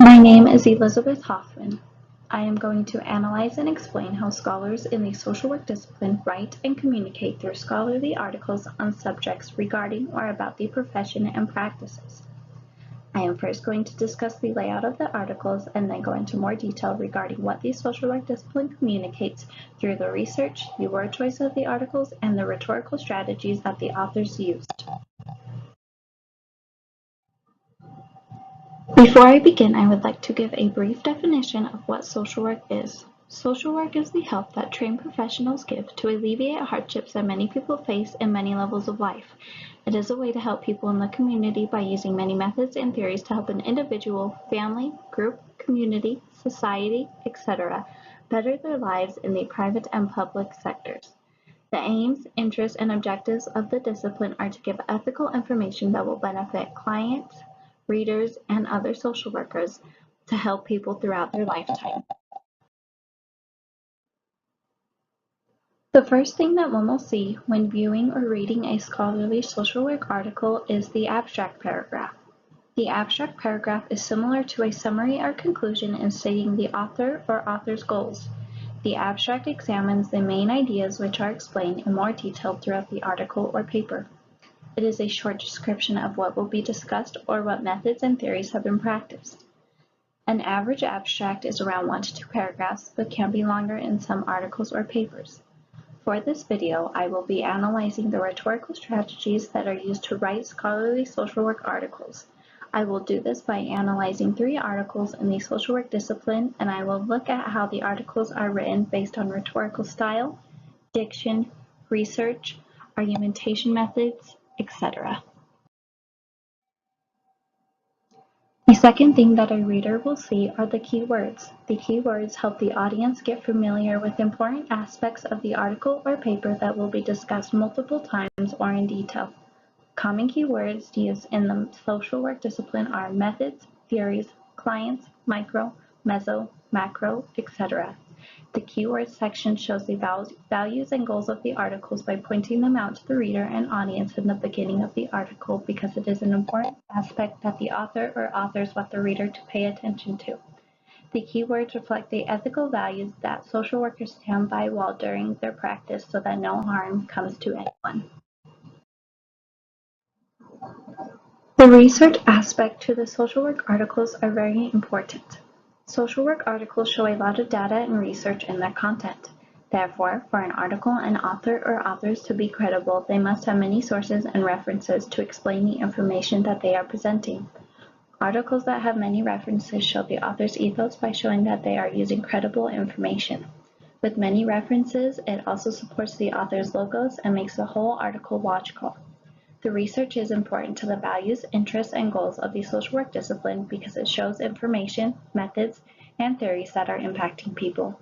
My name is Elizabeth Hoffman. I am going to analyze and explain how scholars in the social work discipline write and communicate through scholarly articles on subjects regarding or about the profession and practices. I am first going to discuss the layout of the articles and then go into more detail regarding what the social work discipline communicates through the research, the word choice of the articles, and the rhetorical strategies that the authors used. Before I begin, I would like to give a brief definition of what social work is. Social work is the help that trained professionals give to alleviate hardships that many people face in many levels of life. It is a way to help people in the community by using many methods and theories to help an individual, family, group, community, society, etc. better their lives in the private and public sectors. The aims, interests, and objectives of the discipline are to give ethical information that will benefit clients, readers, and other social workers to help people throughout their lifetime. The first thing that one will see when viewing or reading a scholarly social work article is the abstract paragraph. The abstract paragraph is similar to a summary or conclusion in stating the author or author's goals. The abstract examines the main ideas which are explained in more detail throughout the article or paper. It is a short description of what will be discussed or what methods and theories have been practiced. An average abstract is around 1 to 2 paragraphs, but can be longer in some articles or papers. For this video, I will be analyzing the rhetorical strategies that are used to write scholarly social work articles. I will do this by analyzing 3 articles in the social work discipline, and I will look at how the articles are written based on rhetorical style, diction, research, argumentation methods, etc. The second thing that a reader will see are the keywords. The keywords help the audience get familiar with important aspects of the article or paper that will be discussed multiple times or in detail. Common keywords used in the social work discipline are methods, theories, clients, micro, meso, macro, etc. The keywords section shows the values and goals of the articles by pointing them out to the reader and audience in the beginning of the article because it is an important aspect that the author or authors want the reader to pay attention to. The keywords reflect the ethical values that social workers stand by while during their practice so that no harm comes to anyone. The research aspect to the social work articles are very important. Social work articles show a lot of data and research in their content. Therefore, for an article and author or authors to be credible, they must have many sources and references to explain the information that they are presenting. Articles that have many references show the author's ethos by showing that they are using credible information. With many references, it also supports the author's logos and makes the whole article logical. The research is important to the values, interests, and goals of the social work discipline because it shows information, methods, and theories that are impacting people.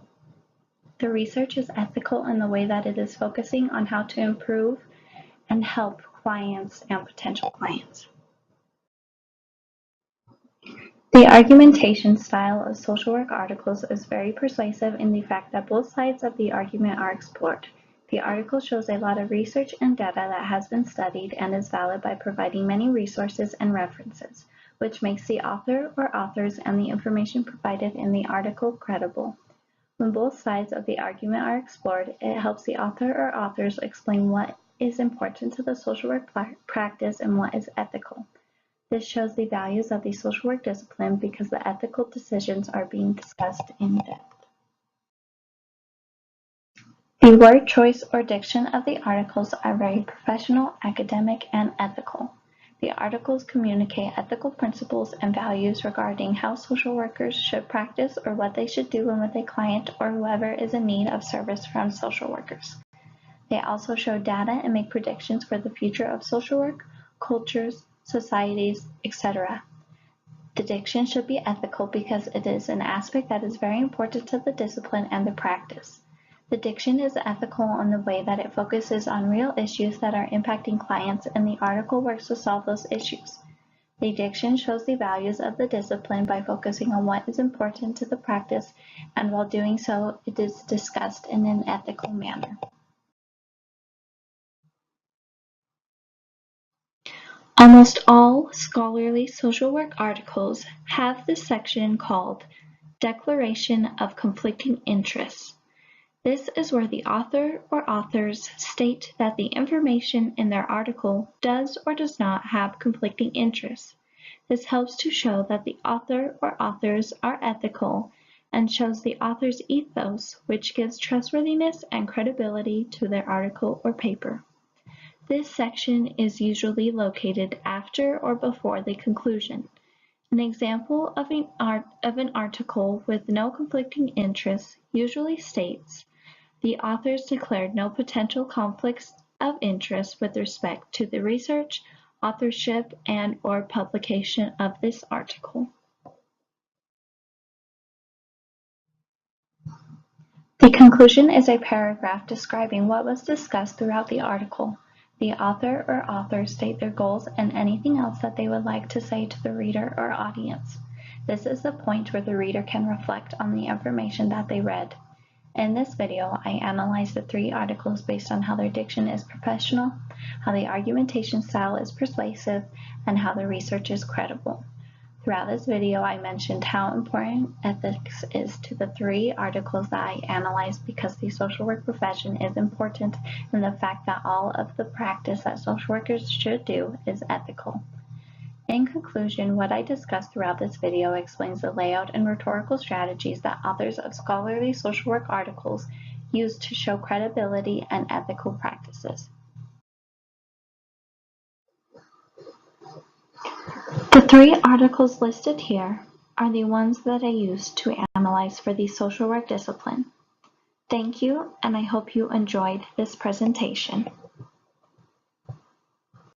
The research is ethical in the way that it is focusing on how to improve and help clients and potential clients. The argumentation style of social work articles is very persuasive in the fact that both sides of the argument are explored. The article shows a lot of research and data that has been studied and is valid by providing many resources and references, which makes the author or authors and the information provided in the article credible. When both sides of the argument are explored, it helps the author or authors explain what is important to the social work practice and what is ethical. This shows the values of the social work discipline because the ethical decisions are being discussed in depth. The word choice or diction of the articles are very professional, academic, and ethical. The articles communicate ethical principles and values regarding how social workers should practice or what they should do when with a client or whoever is in need of service from social workers. They also show data and make predictions for the future of social work, cultures, societies, etc. The diction should be ethical because it is an aspect that is very important to the discipline and the practice. The diction is ethical in the way that it focuses on real issues that are impacting clients, and the article works to solve those issues. The diction shows the values of the discipline by focusing on what is important to the practice, and while doing so, it is discussed in an ethical manner. Almost all scholarly social work articles have this section called Declaration of Conflicting Interests. This is where the author or authors state that the information in their article does or does not have conflicting interests. This helps to show that the author or authors are ethical and shows the author's ethos, which gives trustworthiness and credibility to their article or paper. This section is usually located after or before the conclusion. An example of an article with no conflicting interests usually states, the authors declared no potential conflicts of interest with respect to the research, authorship, and/or publication of this article. The conclusion is a paragraph describing what was discussed throughout the article. The author or authors state their goals and anything else that they would like to say to the reader or audience. This is the point where the reader can reflect on the information that they read. In this video, I analyzed the 3 articles based on how their diction is professional, how the argumentation style is persuasive, and how the research is credible. Throughout this video, I mentioned how important ethics is to the 3 articles that I analyzed because the social work profession is important and the fact that all of the practice that social workers should do is ethical. In conclusion, what I discussed throughout this video explains the layout and rhetorical strategies that authors of scholarly social work articles use to show credibility and ethical practices. The 3 articles listed here are the ones that I used to analyze for the social work discipline. Thank you, and I hope you enjoyed this presentation.